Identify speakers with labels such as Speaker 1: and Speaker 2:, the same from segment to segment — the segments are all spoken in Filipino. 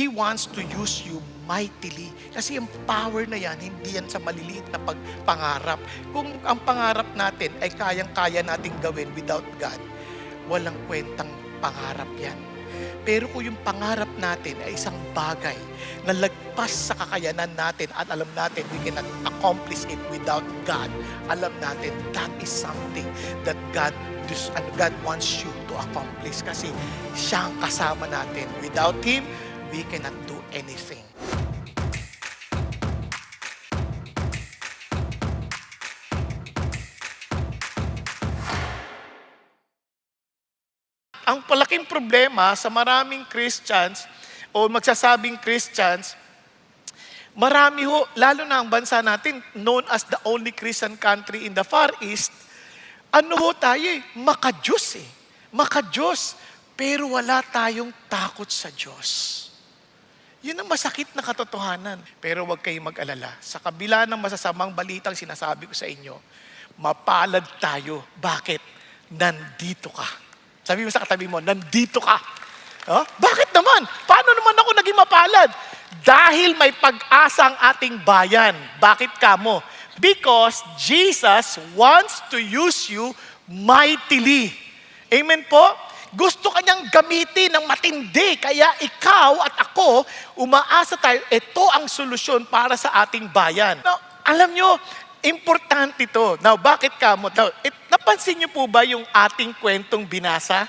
Speaker 1: He wants to use you mightily. Kasi yung power na yan, hindi yan sa maliliit na pangarap. Kung ang pangarap natin ay kayang-kaya nating gawin without God, walang kwentang pangarap yan. Pero kung yung pangarap natin ay isang bagay na lagpas sa kakayanan natin at alam natin we cannot accomplish it without God, alam natin that is something that God wants you to accomplish kasi siya ang kasama natin. Without Him, we cannot do anything. Ang palaking problema sa maraming Christians o magsasabing Christians, marami ho, lalo na ang bansa natin, known as the only Christian country in the Far East, ano ho tayo makadiyos Makadiyos, pero wala tayong takot sa Diyos. Yun ang masakit na katotohanan. Pero huwag kayong mag-alala. Sa kabila ng masasamang balitang sinasabi ko sa inyo, mapalad tayo. Bakit? Nandito ka. Sabi mo sa katabi mo, nandito ka. Oh? Bakit naman? Paano naman ako naging mapalad? Dahil may pag-asa ang ating bayan. Bakit kamo? Because Jesus wants to use you mightily. Amen po? Gusto kanyang gamitin ng matindi. Kaya ikaw at ako, umaasa tayo, ito ang solusyon para sa ating bayan. Now, alam nyo, importante ito. Now, bakit kamo? Now, napansin niyo po ba yung ating kwentong binasa?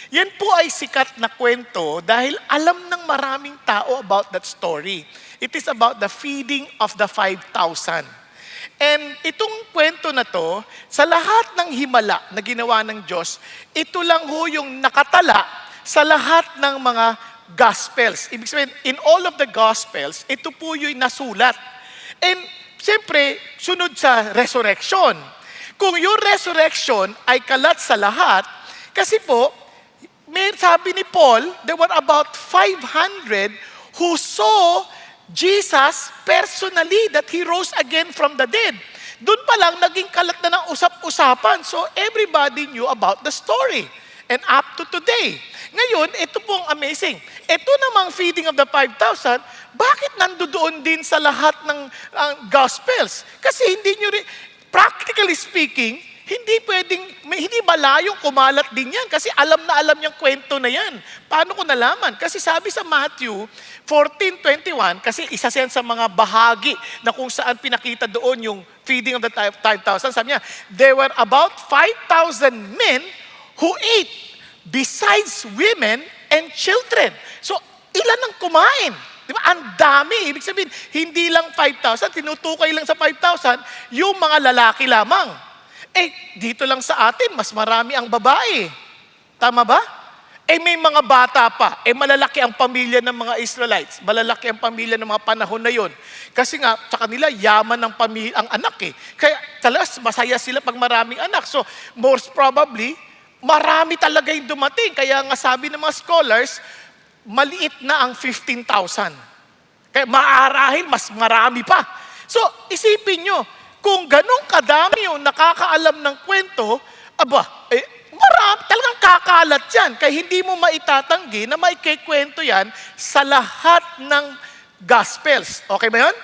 Speaker 1: Yan po ay sikat na kwento dahil alam ng maraming tao about that story. It is about the feeding of the 5,000. And itong kwento na to, sa lahat ng himala na ginawa ng Diyos, ito lang ho yung nakatala sa lahat ng mga Gospels. Ibig sabihin, in all of the Gospels, ito po yung nasulat. And siyempre, sunod sa resurrection. Kung yung resurrection ay kalat sa lahat, kasi po, may sabi ni Paul, there were about 500 who saw Jesus personally, that He rose again from the dead. Doon pa lang, naging kalat na ng usap-usapan. So everybody knew about the story. And up to today. Ngayon, ito pong amazing. Ito namang feeding of the 5,000, bakit nandoon din sa lahat ng Gospels? Kasi hindi nyo rin, practically speaking, hindi malayong kumalat din yan kasi alam na alam yung kwento na yan. Paano ko nalaman? Kasi sabi sa Matthew 14:21, kasi isa yan sa mga bahagi na kung saan pinakita doon yung feeding of the 5,000, sabi niya, there were about 5,000 men who ate besides women and children. So, ilan ang kumain? Di ba? Ang dami. Ibig sabihin, hindi lang 5,000, tinutukay lang sa 5,000, yung mga lalaki lamang. Dito lang sa atin, mas marami ang babae. Tama ba? May mga bata pa. Malalaki ang pamilya ng mga Israelites. Malalaki ang pamilya ng mga panahon na yon. Kasi nga, sa kanila, yaman ang anak Kaya talagang masaya sila pag maraming anak. So, most probably, marami talaga yung dumating. Kaya nga sabi ng mga scholars, maliit na ang 15,000. Kaya maarahil, mas marami pa. So, isipin nyo, kung ganun kadami yung nakakaalam ng kwento, marami, talagang kakalat yan. Kaya hindi mo maitatanggi na may kwento yan sa lahat ng Gospels. Okay ba yun?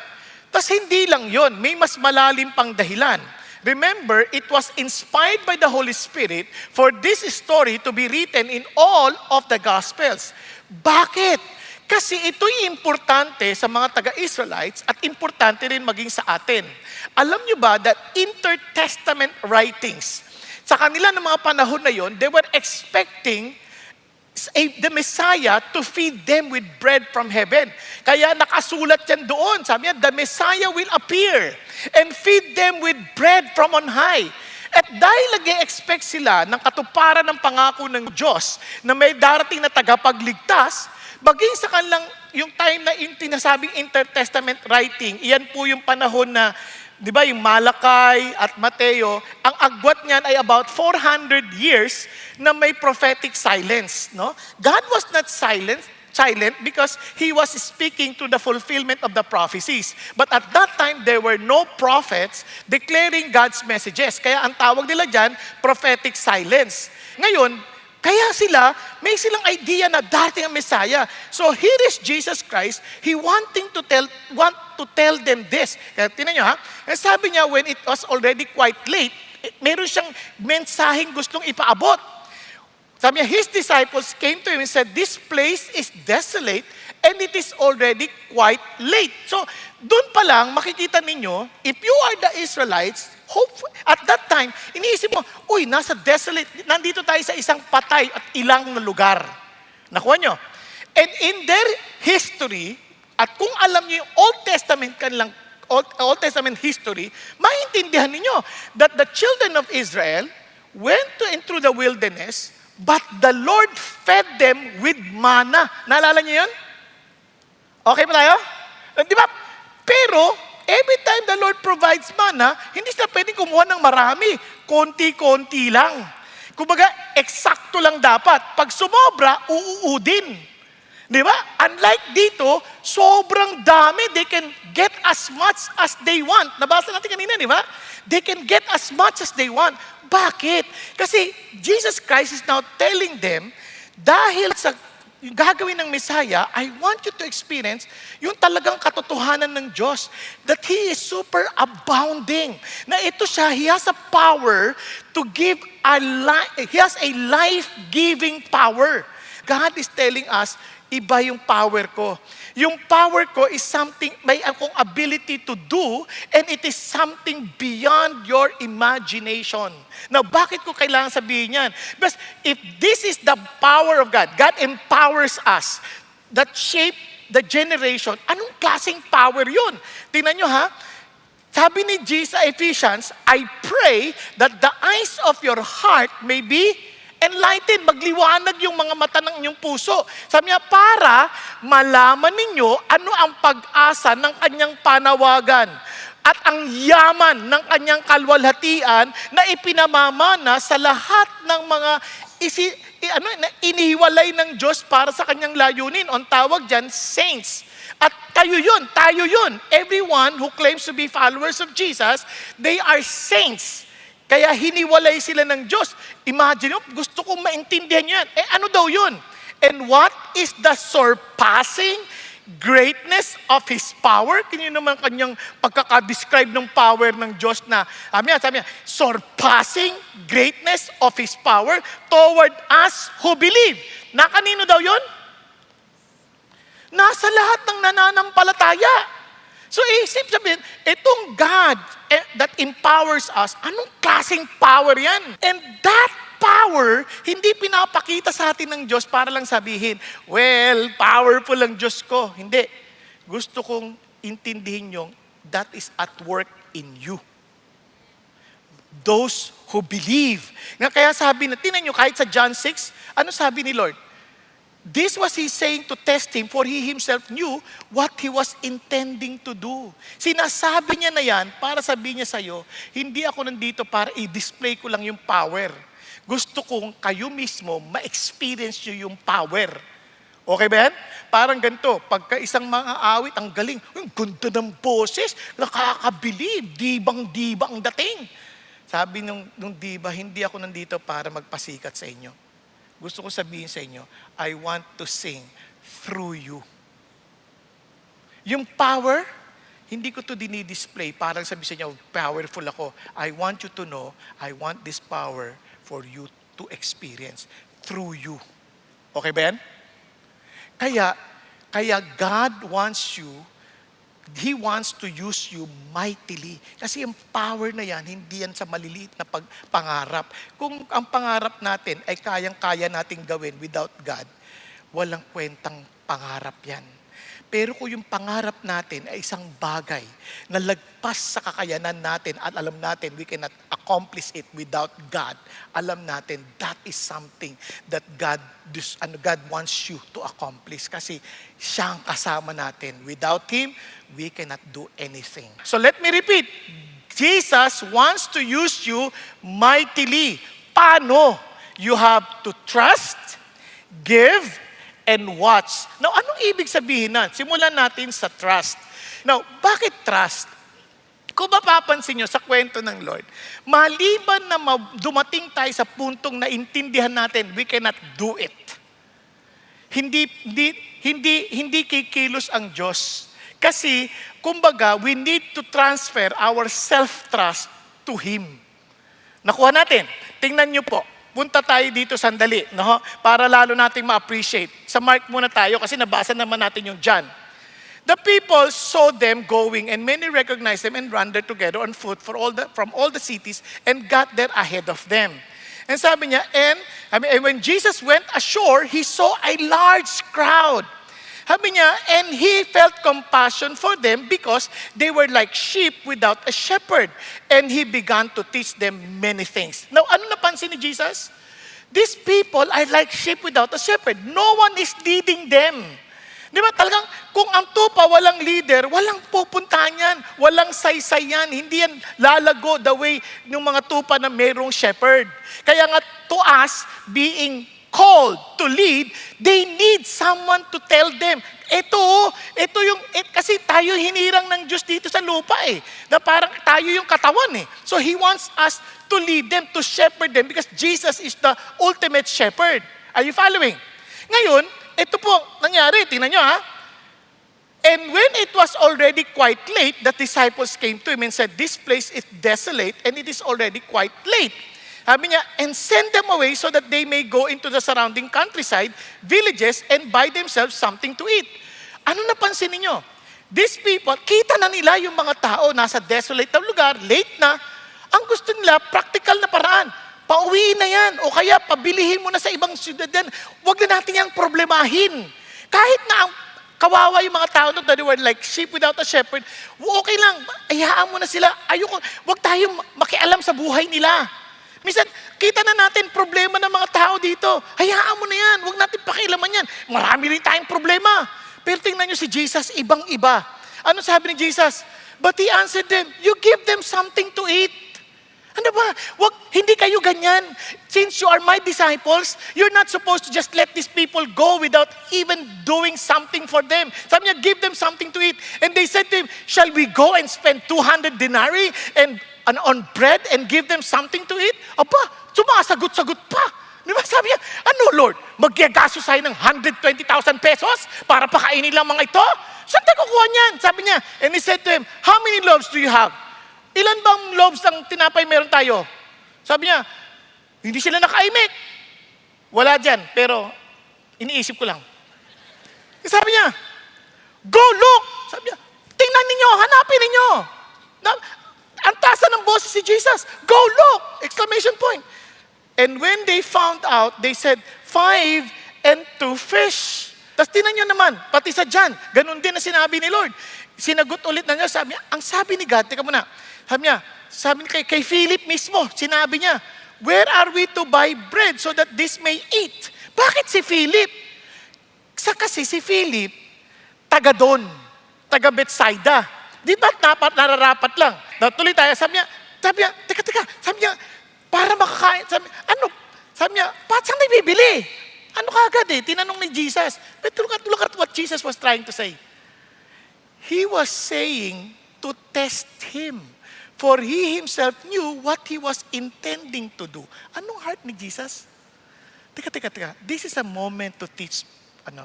Speaker 1: Tapos hindi lang yun. May mas malalim pang dahilan. Remember, it was inspired by the Holy Spirit for this story to be written in all of the Gospels. Bakit? Kasi ito'y importante sa mga taga-Israelites at importante rin maging sa atin. Alam nyo ba that intertestament writings, sa kanila ng mga panahon na yon, they were expecting the Messiah to feed them with bread from heaven. Kaya nakasulat yan doon. Sabi niya, the Messiah will appear and feed them with bread from on high. At dahil nag-expect sila ng katuparan ng pangako ng Diyos na may darating na tagapagligtas, baging sa kanilang, yung time na tinasabing intertestament writing, iyan po yung panahon na, di ba, yung Malakay at Mateo, ang agwat niyan ay about 400 years na may prophetic silence. No? God was not silent because He was speaking to the fulfillment of the prophecies. But at that time, there were no prophets declaring God's messages. Kaya ang tawag nila dyan, prophetic silence. Ngayon, Kaya may silang idea na dating ang Messiah. So here is Jesus Christ, He want to tell them this. Kaya tinan nyo ha, sabi niya when it was already quite late, meron siyang mensaheng gustong ipaabot. Sabi niya, His disciples came to Him and said, this place is desolate and it is already quite late. So, doon pa lang makikita ninyo, if you are the Israelites, at that time, iniisip mo, nasa desolate, nandito tayo sa isang patay at ilang na lugar. Nakuha nyo? And in their history, at kung alam niyo yung Old Testament history, maintindihan ninyo that the children of Israel went through the wilderness, but the Lord fed them with manna. Naalala niyo yun? Okay ba tayo? Di ba? Pero, every time the Lord provides manna, hindi sila pwedeng kumuha ng marami. Konti-konti lang. Kumbaga, eksakto lang dapat. Pag sumobra, uuudin. Di ba? Unlike dito, sobrang dami. They can get as much as they want. Nabasa natin kanina, di ba? They can get as much as they want. Bakit? Kasi Jesus Christ is now telling them, dahil sa gagawin ng Messiah, I want you to experience yung talagang katotohanan ng Diyos. That He is super abounding. Na ito siya, He has a power to give He has a life-giving power. God is telling us, iba yung power ko. Yung power ko is something, may akong ability to do, and it is something beyond your imagination. Now, bakit ko kailangan sabihin yan? Because if this is the power of God, God empowers us, that shape the generation, anong klaseng power yun? Tingnan nyo ha, sabi ni Jesus sa Ephesians, I pray that the eyes of your heart may be enlightened, magliwanag yung mga mata ng inyong puso. Sabi niya, para malaman ninyo ano ang pag-asa ng kanyang panawagan at ang yaman ng kanyang kalwalhatian na ipinamamana sa lahat ng mga inihiwalay ng Diyos para sa kanyang layunin. Ang tawag dyan, saints. At tayo yun. Everyone who claims to be followers of Jesus, they are saints. Kaya hiniwalay sila ng Diyos. Imagine, gusto kong maintindihan yan. Ano daw yun? And what is the surpassing greatness of His power? Kanya naman kanyang pagkakadescribe ng power ng Diyos na, sabi niya, surpassing greatness of His power toward us who believe. Na kanino daw yun? Nasa lahat ng nananampalataya. So, isip sabihin, itong God that empowers us, anong klaseng power yan? And that power, hindi pinapakita sa atin ng Diyos para lang sabihin, well, powerful ang Diyos ko. Hindi. Gusto kong intindihin yung, that is at work in you. Those who believe. Kaya sabi na, tinan nyo, kahit sa John 6, ano sabi ni Lord? This was He saying to test Him, for He Himself knew what He was intending to do. Sinasabi niya na yan para sabihin niya sa'yo, hindi ako nandito para i-display ko lang yung power. Gusto kong kayo mismo ma-experience nyo yung power. Okay ba yan? Parang ganito, pagka isang mga awit, ang galing, ang ganda ng boses, nakakabilib, dibang-diba ang dating. Sabi nung diba, hindi ako nandito para magpasikat sa inyo. Gusto ko sabihin sa inyo, I want to sing through you. Yung power, hindi ko to dinidisplay. Parang sabi sa inyo, powerful ako. I want you to know, I want this power for you to experience through you. Okay ba yan? Kaya God wants you, He wants to use you mightily. Kasi yung power na yan, hindi yan sa maliliit na pangarap. Kung ang pangarap natin ay kayang-kaya nating gawin without God, walang kwentang pangarap yan. Pero kung yung pangarap natin ay isang bagay na lagpas sa kakayanan natin at alam natin we cannot accomplish it without God, alam natin that is something that God wants you to accomplish kasi siya ang kasama natin. Without Him, we cannot do anything. So let me repeat, Jesus wants to use you mightily. Paano? You have to trust, give, and watch. Now, anong ibig sabihin na? Simulan natin sa trust. Now, bakit trust? Kung mapapansin nyo sa kwento ng Lord, maliban na dumating tayo sa puntong naintindihan natin, we cannot do it. Hindi kikilos ang Diyos. Kasi, kumbaga, we need to transfer our self-trust to Him. Nakuha natin. Tingnan nyo po. Punta tayo dito sandali, no? Para lalo nating ma-appreciate. Sa Mark muna tayo kasi nabasa naman natin yung John. The people saw them going, and many recognized them and ran there together on foot from all the cities and got there ahead of them. And sabi niya, and when Jesus went ashore, he saw a large crowd. Sabi niya, and he felt compassion for them because they were like sheep without a shepherd. And he began to teach them many things. Now, ano napansin ni Jesus? These people are like sheep without a shepherd. No one is leading them. Di ba talagang kung ang tupa walang leader, walang pupuntahan yan, walang saysay yan, hindi yan lalago the way ng mga tupa na mayroong shepherd. Kaya nga to us, being called to lead, they need someone to tell them. Ito yung, kasi tayo hinirang ng Diyos dito sa lupa na parang tayo yung katawan So He wants us to lead them, to shepherd them, because Jesus is the ultimate shepherd. Are you following? Ngayon, ito po nangyari, tingnan nyo And when it was already quite late, the disciples came to Him and said, this place is desolate and it is already quite late. Sabi niya, and send them away so that they may go into the surrounding countryside, villages, and buy themselves something to eat. Ano napansin niyo? These people, kita na nila yung mga tao nasa desolate na lugar, late na. Ang gusto nila, practical na paraan. Pauwiin na yan. O kaya pabilihin mo na sa ibang syudad yan. Huwag na natin yung problemahin. Kahit na ang kawawa yung mga tao doon, that they were like sheep without a shepherd, okay lang. Hayaan mo na sila. Huwag tayong makialam sa buhay nila. Minsan, kita na natin problema ng mga tao dito. Hayaan mo na yan. Huwag natin pakialaman yan. Marami rin tayong problema. Pero tingnan nyo si Jesus, ibang-iba. Ano sabi ni Jesus? But He answered them, you give them something to eat. Ano ba? Hindi kayo ganyan. Since you are my disciples, you're not supposed to just let these people go without even doing something for them. Sabi niya, give them something to eat. And they said to Him, shall we go and spend 200 denarii on bread and give them something to eat? Aba, sumasagot-sagot pa. Di ba? Sabi niya, ano Lord? Magyagaso tayo ng 120,000 pesos para pakainin lang mga ito? Saan tayo kukuha niyan? Sabi niya, and He said to him, how many loaves do you have? Ilan bang loaves ng tinapay meron tayo? Sabi niya, hindi sila nakaimik. Wala dyan, pero iniisip ko lang. Sabi niya, go look! Sabi niya, tingnan ninyo, hanapin ninyo. Ang tasa ng boses si Jesus, go look! Exclamation point. And when they found out, they said, 5 and 2 fish. Tapos tingnan nyo naman, pati sa John, ganun din na sinabi ni Lord. Sinagot ulit na niya, sabi niya, ang sabi ni God, teka muna, sabi niya kay Philip mismo, sinabi niya, where are we to buy bread so that this may eat? Bakit si Philip? Kasi si Philip, taga doon, taga Bethsaida. Di ba nararapat lang? Tuloy tayo, sabi niya, teka, sabi niya, para makakain, sabi niya, saan tayo bibili? Ano kagad tinanong ni Jesus. But look at what Jesus was trying to say. He was saying to test Him. For He Himself knew what He was intending to do. Anong heart ni Jesus? Teka. This is a moment to teach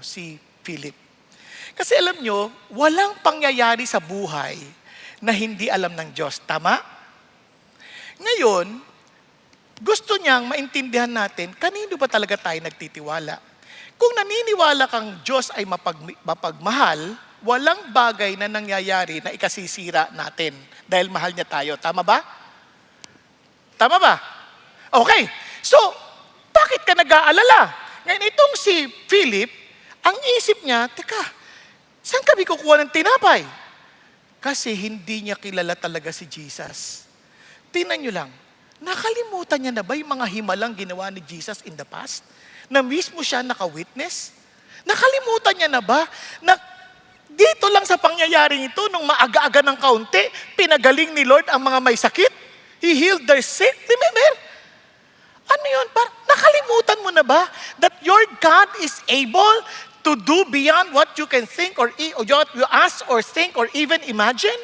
Speaker 1: si Philip. Kasi alam nyo, walang pangyayari sa buhay na hindi alam ng Diyos. Tama? Ngayon, gusto niyang maintindihan natin, kanino ba talaga tayo nagtitiwala? Kung naniniwala kang Diyos ay mapagmahal, walang bagay na nangyayari na ikasisira natin dahil mahal niya tayo. Tama ba? Tama ba? Okay. So, bakit ka nag-aalala? Ngayon, itong si Philip, ang isip niya, teka, saan kami kukuha ng tinapay? Kasi hindi niya kilala talaga si Jesus. Tingnan niyo lang, nakalimutan niya na ba yung mga himalang ginawa ni Jesus in the past? Na mismo siya naka-witness? Nakalimutan niya na ba na dito lang sa pangyayaring ito, nung maaga-aga ng kaunti, pinagaling ni Lord ang mga may sakit? He healed their sick. Remember? Ano yun? Nakalimutan mo na ba that your God is able to do beyond what you can think or what you ask or think or even imagine?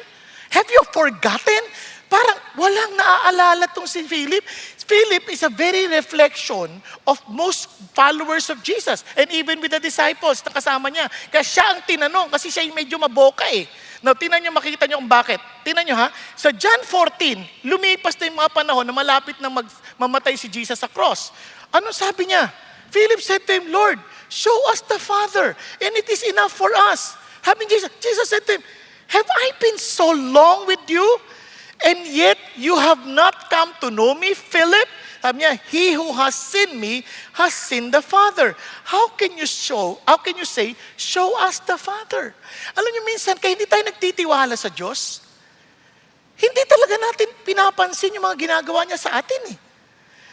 Speaker 1: Have you forgotten? Parang walang naaalala tong si Philip. Philip is a very reflection of most followers of Jesus. And even with the disciples na kasama niya. Kaya siya ang tinanong kasi siya yung medyo maboka eh. Now, tinan niyo, makikita niyo kung bakit. Tinan niyo ha, sa John 14, lumipas na yung mga panahon na malapit na mamatay si Jesus sa cross. Ano sabi niya? Philip said to him, Lord, show us the Father, and it is enough for us. Jesus said to him, have I been so long with you, and yet you have not come to know me, Philip? Sabi niya, he who has seen me has seen the Father. How can you say, show us the Father? Alam niyo, minsan, kaya hindi tayo nagtitiwala sa Diyos, hindi talaga natin pinapansin yung mga ginagawa niya sa atin eh.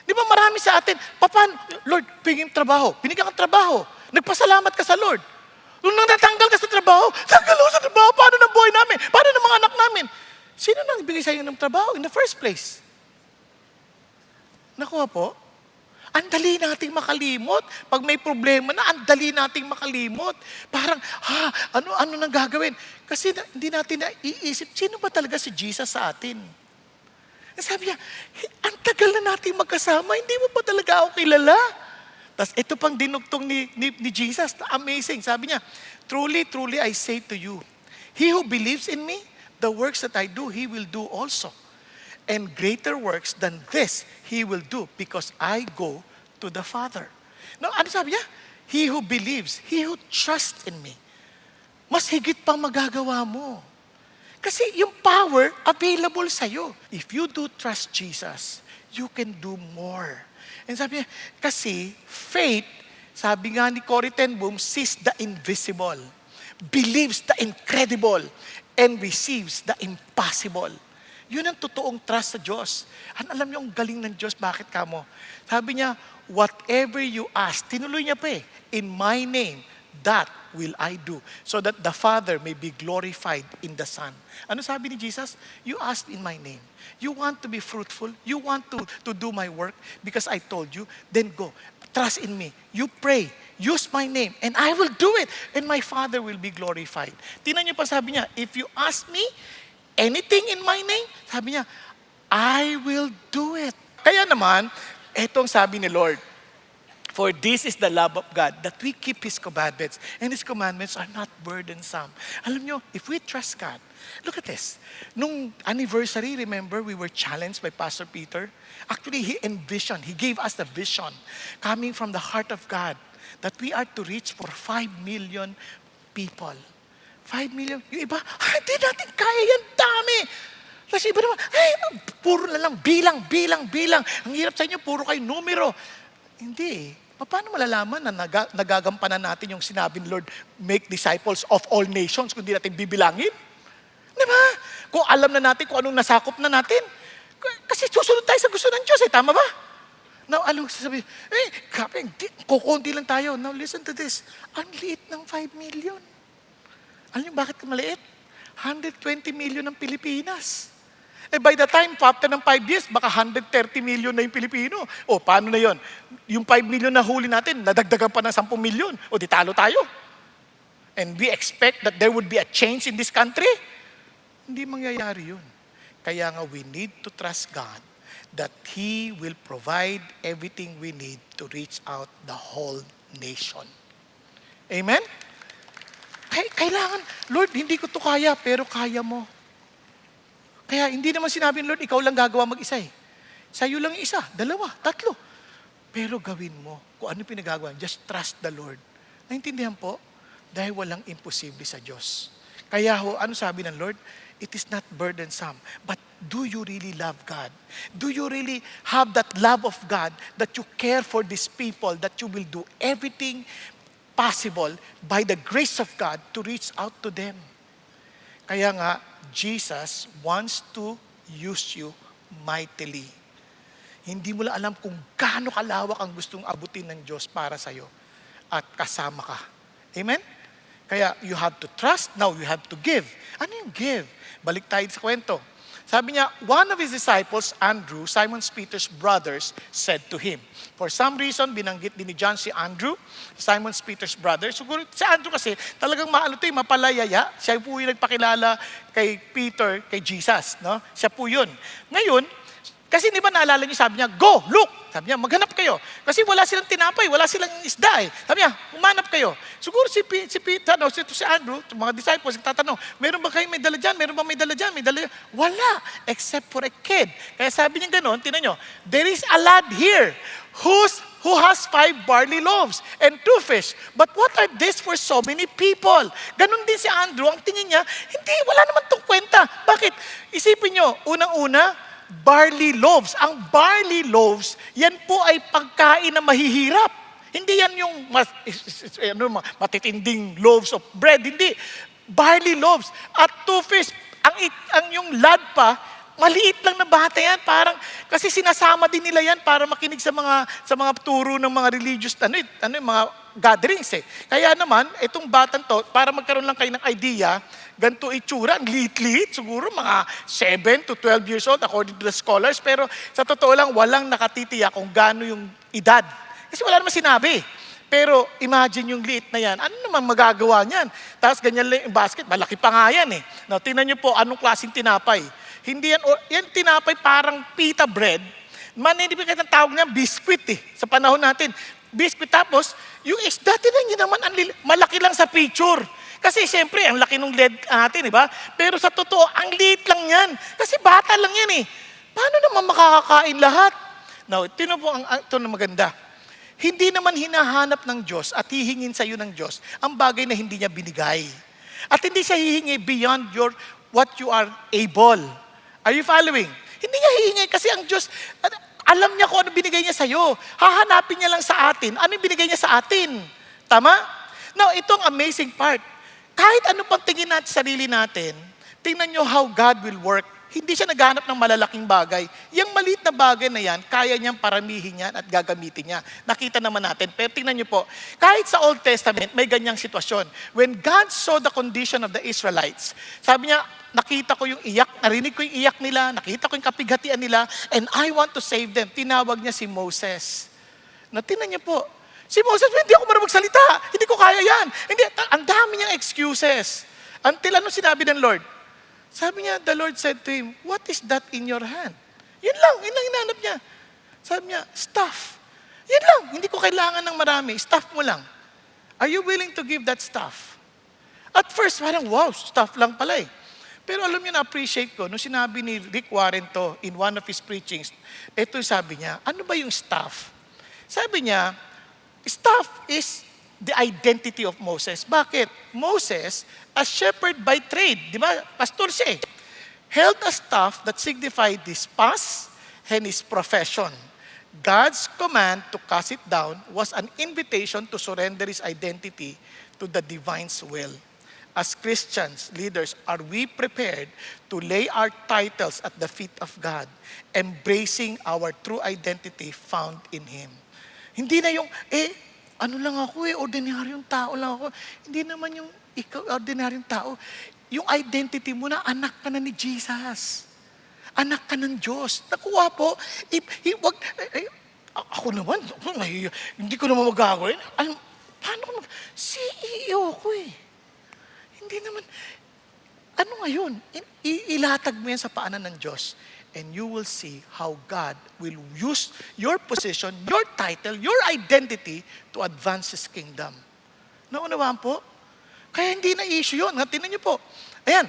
Speaker 1: Di ba marami sa atin, paano, Lord, binigyan kang trabaho, nagpasalamat ka sa Lord. Nung natanggal ka sa trabaho, tanggal ako sa trabaho, paano ng buhay namin? Paano ng mga anak namin? Sino nang bigay sa iyo ng trabaho in the first place? Nakuha po? Ang dali nating makalimot. Pag may problema na, ang dali nating makalimot. Parang, ano nang gagawin? Kasi hindi natin naiisip, sino ba talaga si Jesus sa atin? Sabi niya, ang tagal na nating magkasama, hindi mo pa talaga ako kilala. Tapos ito pang dinugtong ni Jesus, amazing. Sabi niya, truly, truly I say to you, he who believes in me, the works that I do, he will do also. And greater works than this, he will do because I go to the Father. No, ano sabi niya? He who believes, he who trusts in me, mas higit pang magagawa mo. Kasi yung power available sa'yo. If you do trust Jesus, you can do more. And sabi niya, kasi faith, sabi nga ni Corrie ten Boom, sees the invisible, believes the incredible, and receives the impossible. Yun ang totoong trust sa Diyos. Alam niyo ang galing ng Diyos, bakit kamo? Sabi niya, whatever you ask, tinuloy niya pa eh, in my name, that will I do, so that the Father may be glorified in the Son. Ano sabi ni Jesus? You ask in my name. You want to be fruitful? You want to do my work because I told you? Then go. Trust in me. You pray. Use my name and I will do it. And my Father will be glorified. Tingnan niyo pa sabi niya, if you ask me anything in my name, sabi niya, I will do it. Kaya naman, etong sabi ni Lord, for this is the love of God, that we keep His commandments, and His commandments are not burdensome. Alam nyo, if we trust God, look at this. Nung anniversary, remember, we were challenged by Pastor Peter. Actually, he gave us the vision coming from the heart of God that we are to reach for 5 million people. 5 million. Yung iba, hindi natin kaya yan, dami. Tapos iba naman, puro na lang, bilang. Ang hirap sa inyo, puro kayo numero. Hindi. Paano malalaman na nagagampanan natin yung sinabi ni Lord, make disciples of all nations, kung di natin bibilangin? Diba? Kung alam na natin kung anong nasakop na natin. Kasi susunod tayo sa gusto ng Diyos, tama ba? Now, anong sasabihin? Kukunti lang tayo. Now, listen to this. Ang liit ng 5 million. Alam niyo bakit maliit? 120 million ng Pilipinas. By the time, after ng 5 years, baka 130 million na yung Pilipino. O, paano na yon? Yung 5 million na huli natin, nadagdagan pa ng 10 million. O, di talo tayo. And we expect that there would be a change in this country? Hindi mangyayari yun. Kaya nga, we need to trust God that He will provide everything we need to reach out the whole nation. Amen? Kailangan, Lord, hindi ko to kaya, pero kaya mo. Kaya hindi naman sinabi ng Lord, ikaw lang gagawa mag-isa eh. Sa'yo lang isa, 2, 3. Pero gawin mo kung ano pinagagawa. Just trust the Lord. Naintindihan po? Dahil walang imposible sa Diyos. Kaya ano sabi ng Lord? It is not burdensome. But do you really love God? Do you really have that love of God that you care for these people, that you will do everything possible by the grace of God to reach out to them? Kaya nga, Jesus wants to use you mightily. Hindi mo lang alam kung gaano kalawak ang gustong abutin ng Diyos para sa'yo at kasama ka. Amen? Kaya you have to trust, now you have to give. Ano yung give? Balik tayo sa kwento. Sabi niya, one of his disciples, Andrew, Simon Peter's brothers, said to him. For some reason, binanggit din ni John si Andrew, Simon Peter's brother. Siguro si Andrew kasi talagang mapalayaya. Siya po yung nagpakilala kay Peter, kay Jesus. No? Siya po yun. Ngayon, kasi di ba naalala niyo, sabi niya, go, look. Sabi niya, maghanap kayo. Kasi wala silang tinapay, wala silang isda eh. Sabi niya, umanap kayo. Siguro si Peter, si Andrew, mga disciples, nagtatanong, meron ba kayo may dala dyan? Meron ba may dala dyan? May dala dyan? Wala, except for a kid. Kaya sabi niya gano'n, tinan niyo, there is a lad here who has 5 barley loaves and 2 fish. But what are this for so many people? Ganon din si Andrew, ang tingin niya, hindi, wala naman itong kwenta. Bakit? Isipin niyo, unang-una, barley loaves. Ang barley loaves, yan po ay pagkain na mahihirap. Hindi yan yung matitinding loaves of bread. Hindi. Barley loaves. At 2 fish. Ang yung lad pa, maliit lang na bata yan. Parang, kasi sinasama din nila yan para makinig sa mga turo ng mga religious, mga gatherings eh. Kaya naman, itong batang to, para magkaroon lang kayo ng idea, ganito itsura, ang liit-liit, siguro mga 7 to 12 years old according to the scholars, pero sa totoo lang, walang nakatitiyak kung gaano yung edad. Kasi wala naman sinabi. Pero imagine yung liit na yan, ano naman magagawa niyan? Tapos ganyan lang yung basket, malaki pa nga yan eh. Now, tingnan niyo po, anong klaseng tinapay? Hindi yan tinapay parang pita bread. Hindi ba kitang tawag niya, biscuit eh, sa panahon natin. Biscuit, tapos, yung isda, tinan niyo naman, malaki lang sa picture. Kasi siyempre, ang laki ng LED natin, di ba? Pero sa totoo, ang liit lang yan. Kasi bata lang yan eh. Paano naman makakakain lahat? Now, tinan po ito na maganda. Hindi naman hinahanap ng Diyos at hihingin sa iyo ng Diyos ang bagay na hindi niya binigay. At hindi siya hihingi beyond what you are able. Are you following? Hindi niya hihingi kasi ang Diyos, alam niya kung ano binigay niya sa iyo. Hahanapin niya lang sa atin, ano yung binigay niya sa atin. Tama? Now, itong amazing part. Kahit ano pang tingin natin sa sarili natin, tingnan nyo how God will work. Hindi siya naghanap ng malalaking bagay. Yung maliit na bagay na yan, kaya niyang paramihin yan at gagamitin niya. Nakita naman natin. Pero tingnan nyo po, kahit sa Old Testament, may ganyang sitwasyon. When God saw the condition of the Israelites, sabi niya, nakita ko yung iyak, narinig ko yung iyak nila, nakita ko yung kapighatian nila, and I want to save them. Tinawag niya si Moses. Tingnan niyo po, si Moses, hindi ako marunong magsalita. Hindi ko kaya yan. Hindi, ang dami niyang excuses. Until ano sinabi ng Lord? Sabi niya, the Lord said to him, what is that in your hand? Yun lang hinanap niya. Sabi niya, staff. Yun lang, hindi ko kailangan ng marami. Staff mo lang. Are you willing to give that staff? At first, parang, wow, staff lang pala eh. Pero alam niyo, na-appreciate ko, nung sinabi ni Rick Warren to in one of his preachings, ito sabi niya, ano ba yung staff? Sabi niya, staff is the identity of Moses. Bakit? Moses, a shepherd by trade, di ba? Pastor siya eh. Held a staff that signified his past and his profession. God's command to cast it down was an invitation to surrender his identity to the divine's will. As Christians, leaders, are we prepared to lay our titles at the feet of God, embracing our true identity found in Him? Hindi na yung, ano lang ako ordinaryong tao lang ako. Hindi naman yung ikaw, ordinaryong tao. Yung identity mo na anak ka na ni Jesus. Anak ka ng Diyos. Nakuha po, ako naman, hindi ko naman magagawin. Paano ko CEO ko eh. Hindi naman, ano ngayon? Ilatag mo yan sa paanan ng Diyos. And you will see how God will use your position, your title, your identity to advance His kingdom. Naunawaan po? Kaya hindi na issue yun. Tingnan niyo po. Ayan,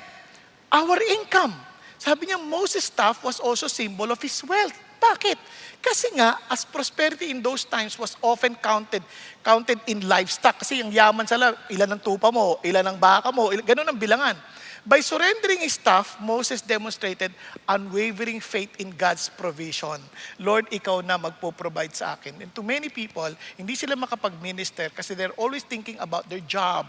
Speaker 1: our income. Sabi niya, Moses' staff was also symbol of his wealth. Bakit? Kasi nga, as prosperity in those times was often counted in livestock. Kasi yung yaman sila, ilan ang tupa mo, ilan ang baka mo, ganun ang bilangan. By surrendering his staff, Moses demonstrated unwavering faith in God's provision. Lord, ikaw na magpo-provide sa akin. And to many people, hindi sila makapag-minister kasi they're always thinking about their job.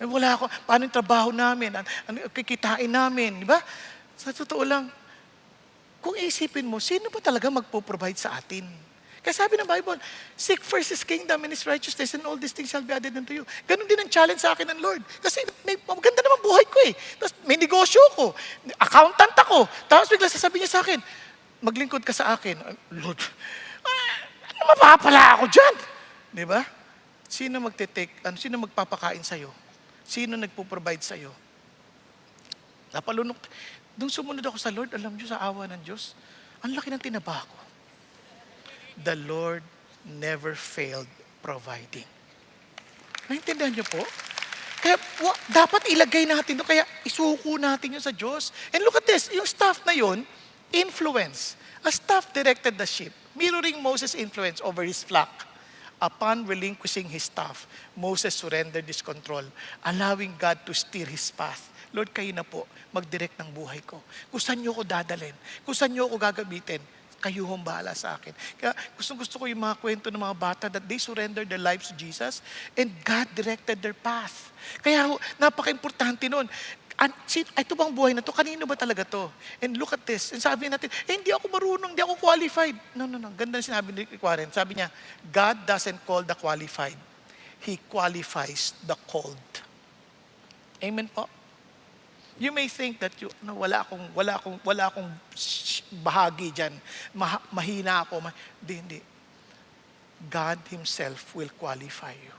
Speaker 1: Wala ako, paano yung trabaho namin? Ano kikitain namin? Di ba? Sa totoo lang, kung isipin mo, sino ba talaga magpo-provide sa atin? Kaya sabi ng Bible, seek first His kingdom and His righteousness and all these things shall be added unto you. Ganun din ang challenge sa akin ng Lord. Kasi maganda naman buhay ko eh. Tapos may negosyo ko, accountant ako. Tapos bigla sasabihin niya sa akin, maglingkod ka sa akin. Lord, ano mapapala ako dyan? Di ba? Sino magpapakain sa'yo? Sino nagpo-provide sa'yo? Napalunok. Nung sumunod ako sa Lord, alam niyo, sa awa ng Diyos, ang laki ng tinaba ko. The Lord never failed providing. Naintindihan niyo po? Kaya dapat ilagay natin doon, kaya isuko natin yun sa Diyos. And look at this, yung staff na yun, influence. A staff directed the sheep, mirroring Moses' influence over his flock. Upon relinquishing his staff, Moses surrendered his control, allowing God to steer his path. Lord, kayo na po, mag-direct ng buhay ko. Kung saan niyo ako dadalhin, kung saan niyo ako gagamitin, kayo hong bahala sa akin. Kaya gusto ko yung mga kwento ng mga bata that they surrendered their lives to Jesus and God directed their path. Kaya napaka-importante nun. Ito bang buhay na to? Kanino ba talaga to? And look at this. And sabi natin, hindi ako marunong, hindi ako qualified. No. Ganda na sinabi ni Warren. Sabi niya, God doesn't call the qualified. He qualifies the called. Amen po? You may think that wala akong bahagi diyan. Mahina ako. Hindi. God Himself will qualify you.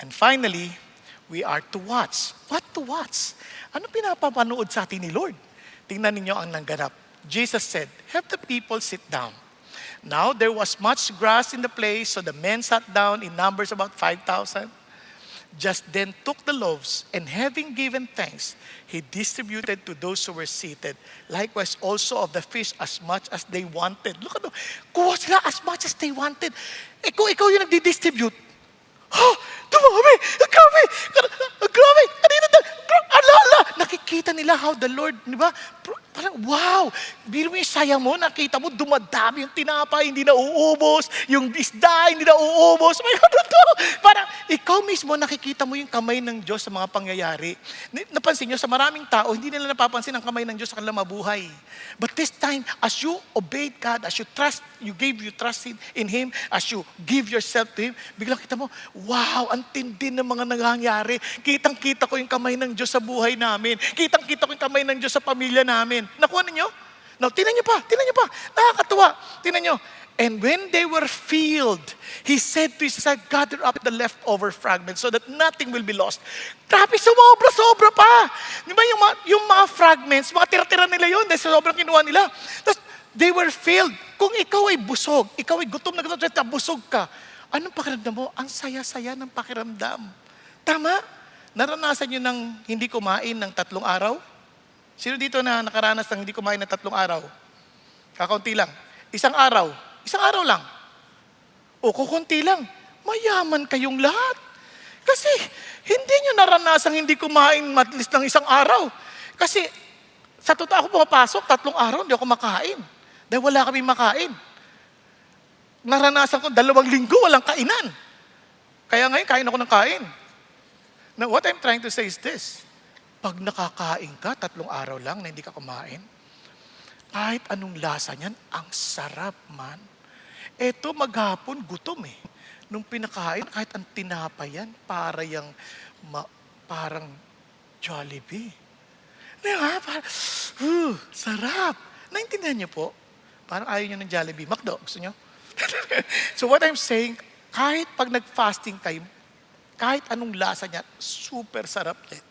Speaker 1: And finally, we are to watch. What to watch? Ano pinapapanood sa atin ni Lord? Tingnan ninyo ang nangganap. Jesus said, "Have the people sit down." Now there was much grass in the place, so the men sat down in numbers about 5,000. Just then took the loaves, and having given thanks, He distributed to those who were seated. Likewise also of the fish as much as they wanted. Look at them. Kuha sila as much as they wanted. Ikaw yung nagdi-distribute. Dumami! Grabe! Kanina ala! Nakikita nila how the Lord, di ba? Parang, wow! Biro mo yung saya mo, nakita mo, dumadami yung tinapay, hindi na uubos, yung isda, hindi na uubos. My God, ito! Parang, ikaw mismo, nakikita mo yung kamay ng Diyos sa mga pangyayari. Napansin nyo, sa maraming tao, hindi nila napapansin ang kamay ng Diyos sa kanilang mabuhay. But this time, as you obeyed God, as you gave your trust in Him, as you give yourself to Him, biglang kita mo, wow, ang tindi ng mga nangyayari. Kitang-kita ko yung kamay ng Diyos sa buhay namin. Kitang-kita ko yung kamay ng Diyos sa pamilya namin. Nakuha ninyo? Now, tinan nyo pa. Nakakatuwa. Tinan nyo. And when they were filled, He said to His disciples, gather up the leftover fragments so that nothing will be lost. Grabe, sobra pa. Di ba yung mga fragments, mga tira-tira nila yun dahil sobrang kinuha nila. Tapos, they were filled. Kung ikaw ay busog, ikaw ay gutom na busog ka, anong pakiramdam mo? Ang saya-saya ng pakiramdam. Tama? Naranasan nyo ng hindi kumain ng 3 araw? Sino dito na nakaranas ng hindi kumain ng 3 araw? Kakaunti lang. Isang araw lang. O kukunti lang. Mayaman kayong lahat. Kasi hindi nyo naranasang hindi kumain at least ng 1 araw. Kasi sa totoo ako pumapasok, 3 araw, hindi ako makain. Dahil wala kami makain. Naranasan ko 2 linggo, walang kainan. Kaya ngayon, kain ako ng kain. Now, what I'm trying to say is this. Pag nakakain ka, 3 araw lang na hindi ka kumain, kahit anong lasa niyan, ang sarap man. Eto, maghapon, gutom eh. Nung pinakain, kahit ang tinapay yan, parang Jollibee. Diba? Sarap. Naintindihan niyo po? Parang ayaw niyo ng Jollibee. McDo, gusto niyo? So what I'm saying, kahit pag nag-fasting kayo, kahit anong lasa niya, super sarap din.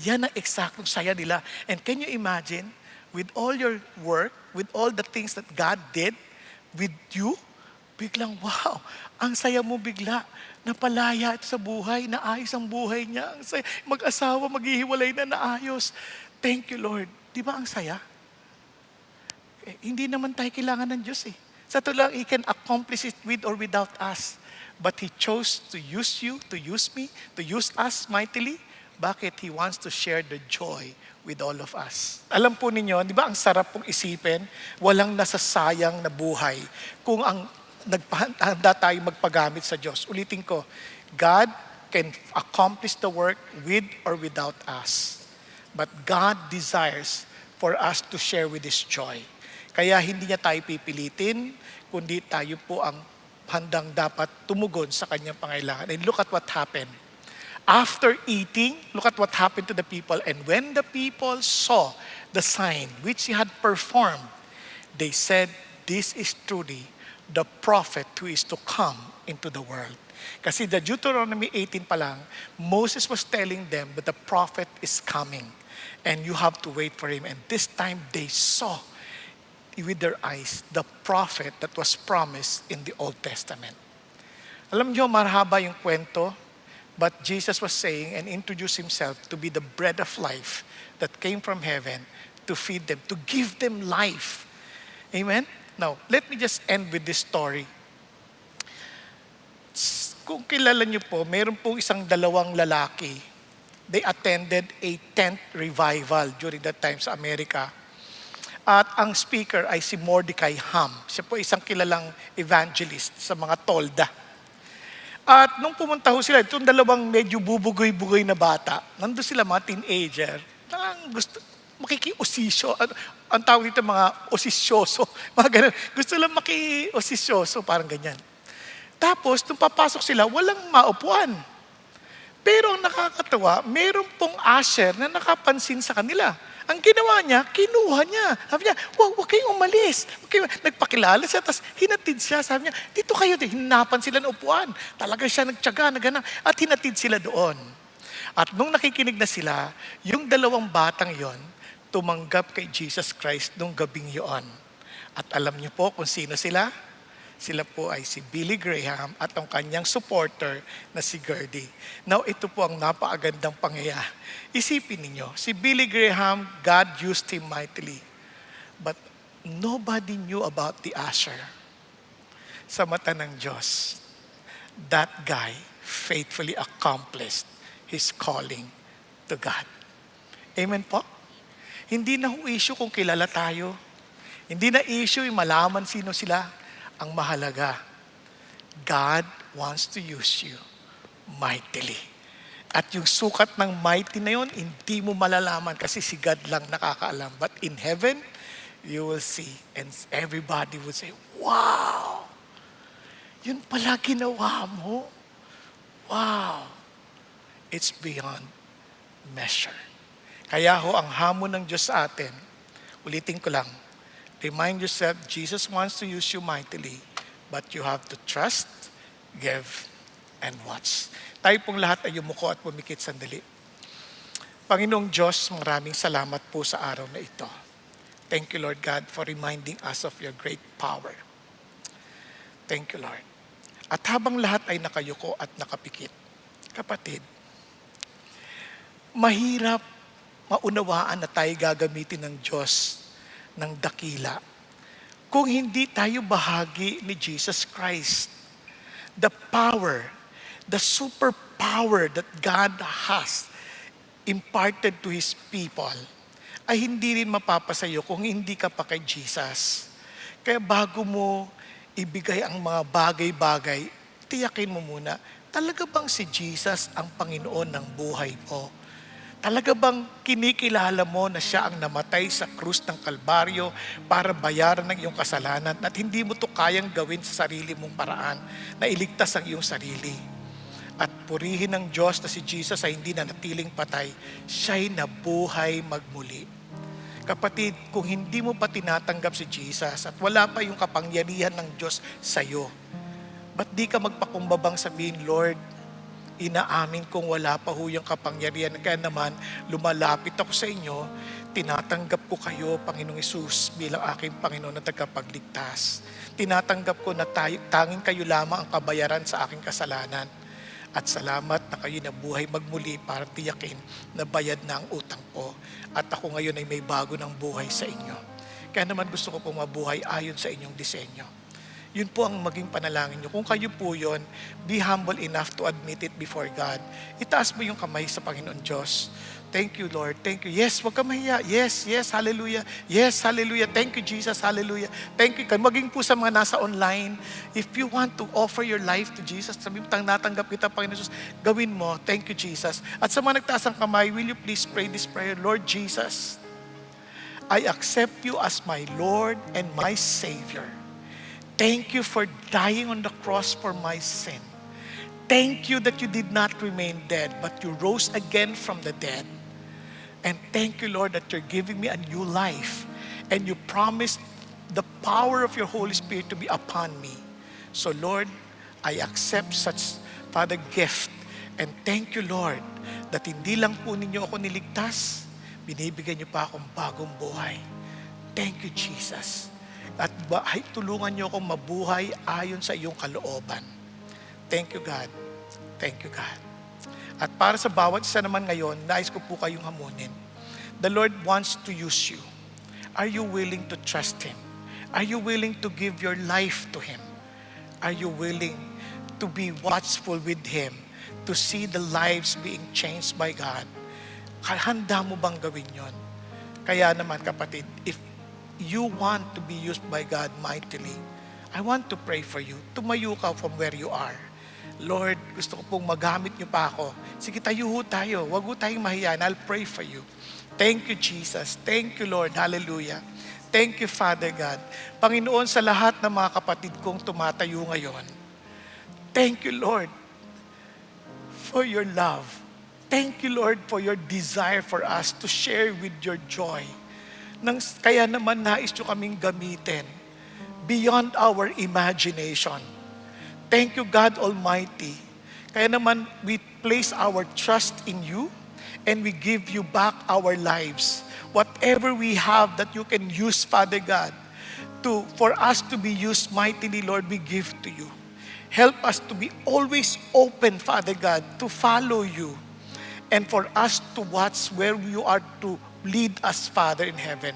Speaker 1: Yan ang eksaktong saya nila. And can you imagine, with all your work, with all the things that God did with you, biglang, wow, ang saya mo bigla. Napalaya ito sa buhay, naayos ang buhay niya. Ang saya. Mag-asawa, maghihiwalay na naayos. Thank you, Lord. Di ba ang saya? Hindi naman tayo kailangan ng Diyos eh. Sa ito lang, He can accomplish it with or without us. But He chose to use you, to use me, to use us mightily. Bakit? He wants to share the joy with all of us. Alam po ninyo, di ba ang sarap pong isipin, walang nasasayang na buhay kung ang nagpahanda tayo magpagamit sa Diyos. Ulitin ko, God can accomplish the work with or without us. But God desires for us to share with His joy. Kaya hindi niya tayo pipilitin, kundi tayo po ang handang dapat tumugon sa kanyang pangailangan. And look at what happened. After eating, look at what happened to the people. And when the people saw the sign which he had performed, they said, "This is truly the prophet who is to come into the world." Kasi the Deuteronomy 18 pa lang, Moses was telling them that the prophet is coming and you have to wait for him. And this time they saw with their eyes the prophet that was promised in the Old Testament. Alam niyo, marahaba yung kwento, but Jesus was saying and introduced himself to be the bread of life that came from heaven to feed them, to give them life. Amen? Now, let me just end with this story. Kung kilala niyo po, meron pong isang dalawang lalaki. They attended a tent revival during that time sa Amerika. At ang speaker ay si Mordecai Ham. Siya po isang kilalang evangelist sa mga tolda. At nung pumunta ho sila, itong dalawang medyo bubugoy-bugoy na bata, nandun sila mga teenager, parang gusto, makikiosisyo. Ang tawag dito mga osisyoso. Mga ganun. Gusto lang makiosisyoso, parang ganyan. Tapos, nung papasok sila, walang maupuan. Pero ang nakakatawa, meron pong usher na nakapansin sa kanila. Ang ginawa niya, kinuha niya. Sabi niya, huwag kayong umalis. Nagpakilala siya, tapos hinatid siya. Sabi niya, dito kayo. Hinapan sila ng upuan. Talaga siya nagtyaga, nagana, at hinatid sila doon. At nung nakikinig na sila, yung dalawang batang yon tumanggap kay Jesus Christ nung gabing yon. At alam niyo po kung sino sila? Sila po ay si Billy Graham at ang kanyang supporter na si Gertie. Now, ito po ang napakagandang pangyayari. Isipin ninyo, si Billy Graham, God used him mightily. But nobody knew about the usher. Sa mata ng Diyos, that guy faithfully accomplished his calling to God. Amen po? Hindi na issue kung kilala tayo. Hindi na issue yung malaman sino sila. Ang mahalaga, God wants to use you mightily. At yung sukat ng mighty na yun, hindi mo malalaman kasi si God lang nakakaalam. But in heaven, you will see. And everybody will say, "Wow! Yun pala ginawa mo. Wow!" It's beyond measure. Kaya ho, ang hamon ng Diyos sa atin, ulitin ko lang, remind yourself, Jesus wants to use you mightily, but you have to trust, give, and watch. Tayo pong lahat ay yumuko at pumikit sandali. Panginoong Diyos, maraming salamat po sa araw na ito. Thank you, Lord God, for reminding us of your great power. Thank you, Lord. At habang lahat ay nakayuko at nakapikit, kapatid, mahirap maunawaan na tayo gagamitin ng Diyos ng dakila kung hindi tayo bahagi ni Jesus Christ. The power, the superpower that God has imparted to His people ay hindi rin mapapasayo kung hindi ka pa kay Jesus. Kaya bago mo ibigay ang mga bagay-bagay, tiyakin mo muna, talaga bang si Jesus ang Panginoon ng buhay mo? Talaga bang kinikilala mo na siya ang namatay sa krus ng Kalbaryo para bayaran ng iyong kasalanan at hindi mo to kayang gawin sa sarili mong paraan na iligtas ang iyong sarili? At purihin ng Diyos na si Jesus ay hindi na natiling patay, siya'y nabuhay magmuli. Kapatid, kung hindi mo pa tinatanggap si Jesus at wala pa yung kapangyarihan ng Diyos sa iyo, ba't di ka magpakumbabang sabihin, "Lord, inaamin kong wala pa ho yung kapangyarihan. Kaya naman, lumalapit ako sa inyo, tinatanggap ko kayo, Panginoong Hesus, bilang aking Panginoon na tagapagligtas. Tinatanggap ko na tanging kayo lamang ang kabayaran sa aking kasalanan. At salamat na kayo nabuhay magmuli para tiyakin na bayad na ang utang ko. At ako ngayon ay may bago ng buhay sa inyo. Kaya naman gusto ko pong mabuhay ayon sa inyong disenyo." Yun po ang maging panalangin nyo. Kung kayo po yun, be humble enough to admit it before God. Itaas mo yung kamay sa Panginoon Diyos. Thank you, Lord. Thank you. Yes, wag ka mahiya. Yes, yes, hallelujah. Yes, hallelujah. Thank you, Jesus. Hallelujah. Thank you. Maging po sa mga nasa online, if you want to offer your life to Jesus, sabi mo, natanggap kita, Panginoon Jesus, gawin mo. Thank you, Jesus. At sa mga nagtaas ng kamay, will you please pray this prayer? Lord Jesus, I accept you as my Lord and my Savior. Thank you for dying on the cross for my sin. Thank you that you did not remain dead, but you rose again from the dead. And thank you, Lord, that you're giving me a new life. And you promised the power of your Holy Spirit to be upon me. So, Lord, I accept such, Father, gift. And thank you, Lord, that hindi lang po ninyo ako niligtas, binibigyan niyo pa akong bagong buhay. Thank you, Jesus. At tulungan niyo akong mabuhay ayon sa iyong kalooban. Thank you, God. Thank you, God. At para sa bawat isa naman ngayon, nais ko po kayong hamunin. The Lord wants to use you. Are you willing to trust Him? Are you willing to give your life to Him? Are you willing to be watchful with Him, to see the lives being changed by God? Handa mo bang gawin yon? Kaya naman kapatid, if you want to be used by God mightily, I want to pray for you. Tumayo ka from where you are. Lord, gusto ko pong magamit niyo pa ako. Sige, tayo ho tayo. Huwag ho tayong mahiya. I'll pray for you. Thank you, Jesus. Thank you, Lord. Hallelujah. Thank you, Father God. Panginoon, sa lahat ng mga kapatid kong tumatayo ngayon, thank you, Lord, for your love. Thank you, Lord, for your desire for us to share with your joy. Kaya naman nais nyo kaming gamitin beyond our imagination. Thank you, God Almighty. Kaya naman, we place our trust in you and we give you back our lives. Whatever we have that you can use, Father God, for us to be used mightily, Lord, we give to you. Help us to be always open, Father God, to follow you and for us to watch where you are to lead us, Father in heaven,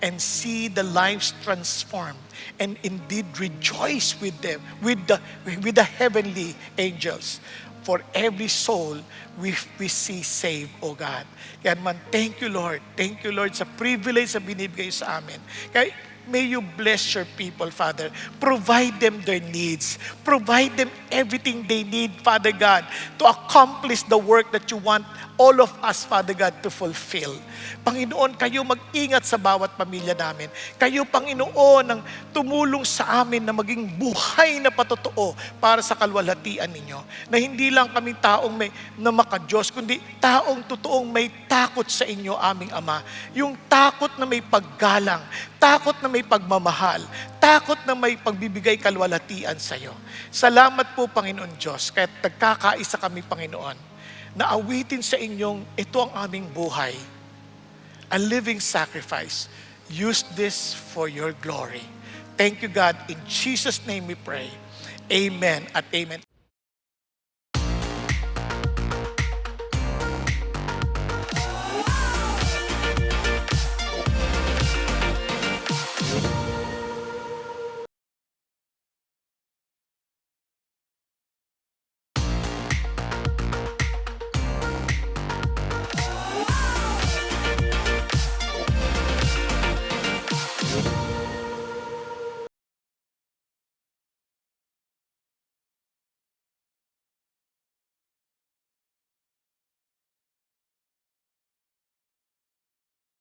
Speaker 1: and see the lives transformed, and indeed rejoice with them, with the heavenly angels. For every soul we see saved, O God. Kaya naman, thank you, Lord. Thank you, Lord, sa privilege na binibigay sa amin. Kaya may you bless your people, Father. Provide them their needs. Provide them everything they need, Father God, to accomplish the work that you want all of us, Father God, to fulfill. Panginoon, kayo mag-ingat sa bawat pamilya namin. Kayo, Panginoon, ang tumulong sa amin na maging buhay na patotoo para sa kalwalhatian ninyo. Na hindi lang kami taong na maka-Diyos, kundi taong totoong may takot sa inyo, aming Ama. Yung takot na may paggalang, takot na may pagmamahal, takot na may pagbibigay kalwalhatian sa iyo. Salamat po, Panginoon Diyos, kahit nagkakaisa kami, Panginoon, na awitin sa inyong, ito ang aming buhay, a living sacrifice. Use this for your glory. Thank you, God. In Jesus' name we pray. Amen at amen.